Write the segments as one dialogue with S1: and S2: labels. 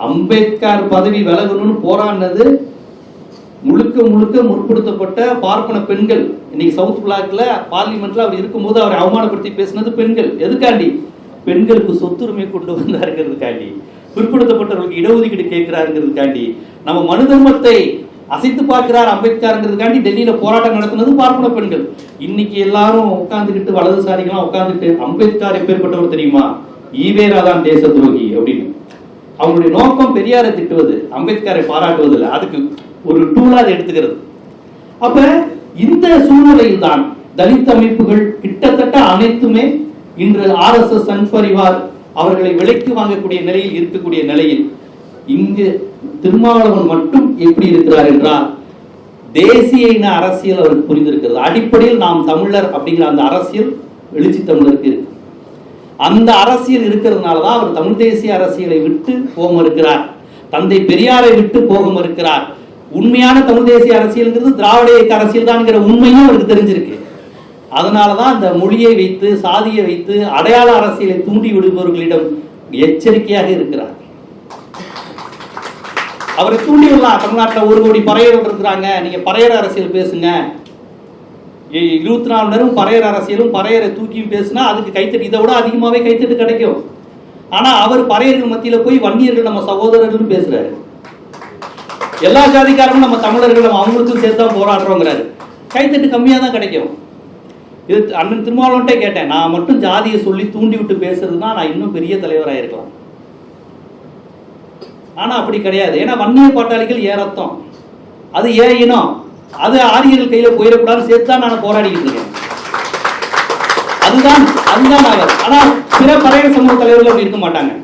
S1: அம்பேத்கர் பதவி விலகணும்னு போராடினது முழுக்க முழுக்க முற்படுத்தப்பட்ட பார்ப்பன பெண்கள். இன்னைக்கு சவுத் பிளாக்ல பார்லிமெண்ட்ல அவர் இருக்கும்போது அவரை அவமானப்படுத்தி பேசினது பெண்கள். எதுக்காண்டி? பெண்களுக்கு சொத்துரிமை கொண்டு வந்தாருங்கிறதுக்காண்டி, பிற்படுத்தப்பட்டவர்களுக்கு இடஒதுக்கீடு கேட்கிறாருங்கிறதுக்காண்டி, நம்ம மனு தர்மத்தை அசைத்து பார்க்கிறார் அம்பேத்கர்ங்கிறதுக்காண்டி டெல்லியில போராட்டம் நடத்தினது பார்ப்பன பெண்கள். இன்னைக்கு எல்லாரும் உட்கார்ந்துக்கிட்டு வலதுசாரிகளாம் உட்கார்ந்துட்டு அம்பேத்கர் எப்பேற்பட்டவர் தெரியுமா, ஈவேரா தான் தேச துரோகி அப்படின்னு. அவங்களுடைய நோக்கம் பெரியாரை திட்டுவது, அம்பேத்கரை பாராட்டுவது இல்லை. அதுக்கு ஒரு டூலா அதை எடுத்துக்கிறது. அப்ப இந்த சூழ்நிலையில் தான் தலித் அமைப்புகள் கிட்டத்தட்ட அனைத்துமே இன்று RSS சங் பரிவார் அவர்களை விலைக்கு வாங்கக்கூடிய நிலையில் இருக்கக்கூடிய நிலையில் இங்கு திருமாவளவன் மட்டும் எப்படி இருக்கிறார் என்றால் தேசிய இன அரசியல் அவருக்கு புரிந்திருக்கிறது. அடிப்படையில் நாம் தமிழர் அப்படிங்கிற அந்த அரசியல் எழுச்சி தமிழருக்கு இருக்கு. அந்த அரசியல் இருக்கிறதுனாலதான் அவர் தமிழ் தேசிய அரசியலை விட்டு போக மறுக்கிறார், தந்தை பெரியாரை விட்டு போக மறுக்கிறார். உண்மையான தமிழ் தேசிய அரசியல்ங்கிறது திராவிட இயக்க அரசியல் தான்ங்கிற உண்மையும் அவருக்கு தெரிஞ்சிருக்கு. அதனாலதான் அந்த மொழியை வைத்து சாதியை வைத்து அடையாள அரசியலை தூண்டி விடுபவர்களிடம் எச்சரிக்கையாக இருக்கிறார். அவரை தூண்டி விடலாம். தமிழ்நாட்டில் 1 கோடி பறையர்கள் இருக்கிறாங்க, நீங்க பறையர் அரசியல் பேசுங்க, 24 மணி நேரம் பறையர் அரசியலும் பறையரை தூக்கியும் பேசுனா அதுக்கு கைத்தட்டு, இதை விட அதிகமாவே கைத்தட்டு கிடைக்கும். ஆனா அவர் பறையர்கள் மத்தியில போய் வன்னியர்கள் நம்ம சகோதரர்கள் பேசுறாரு, எல்லா ஜாதிக்காரங்களும் நம்ம தமிழர்கள் நம்ம அவங்களுக்கும் சேர்த்தா போராடுறோங்கிறாரு. கைத்தட்டு கம்மியா தான் கிடைக்கும். இது அண்ணன் திருமாவளவன்ட்டே கேட்டேன், நான் மட்டும் ஜாதியை சொல்லி தூண்டி விட்டு பேசுறதுன்னா நான் இன்னும் பெரிய தலைவராக இருக்கலாம். ஆனா அப்படி கிடையாது. ஏன்னா வன்னிய பாட்டாளிகள் ஏன் ரத்தம், அது ஏன் இனம், அது ஆரியர்கள் கையில போயிடக்கூடாதுன்னு சேர்த்து தான் நான் போராடிக்கிட்டு இருக்கேன். அதுதான் அவர். ஆனா பிற பறையர் சமூக தலைவர்கள் அப்படி இருக்க மாட்டாங்க.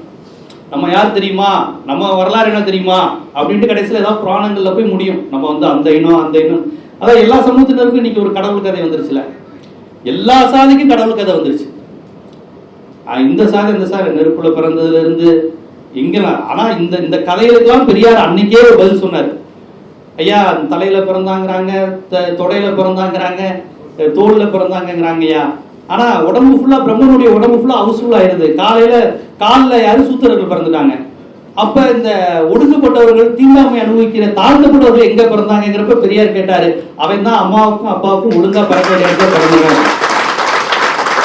S1: நம்ம யார் தெரியுமா, நம்ம வரலாறு என்ன தெரியுமா அப்படின்ட்டு கடைசியில் ஏதாவது புராணங்கள்ல போய் முடியும். நம்ம வந்து அந்த இனம் அந்த இனம், அதான் எல்லா சமூகத்தினருக்கும் இன்னைக்கு ஒரு கடவுள் கதை வந்துருச்சுல, எல்லா சாதிக்கும் கடவுள் கதை வந்துருச்சு. இந்த சாதி அந்த சாதி நெருப்புல பிறந்ததுல இருந்து எங்கெல்லாம். ஆனா இந்த கதைகளுக்கெல்லாம் பெரியார் அன்னைக்கே ஒரு பதில் சொன்னார். ஐயா தலையில பிறந்தாங்கிறாங்க, தொடையில பிறந்தாங்கிறாங்க, தோல்ல பிறந்தாங்கிறாங்க ஐயா. ஆனா உடம்பு ஃபுல்லா பிரம்மனுடைய உடம்பு ஃபுல்லா ஹவுஸ்ஃபுல் ஆயிருது. காலில் யாரும் சூத்திரர்கள் பிறந்துட்டாங்க. அப்ப இந்த ஒடுக்கப்பட்டவர்கள் தீண்டாமை அனுபவிக்கிற தாழ்த்தப்பட்டவர்கள் எங்க பிறந்தாங்கிறப்ப பெரியார் கேட்டாரு, அவன் தான் அம்மாவுக்கும் அப்பாவுக்கும் ஒழுங்கா பிறக்க பிறந்தாங்க.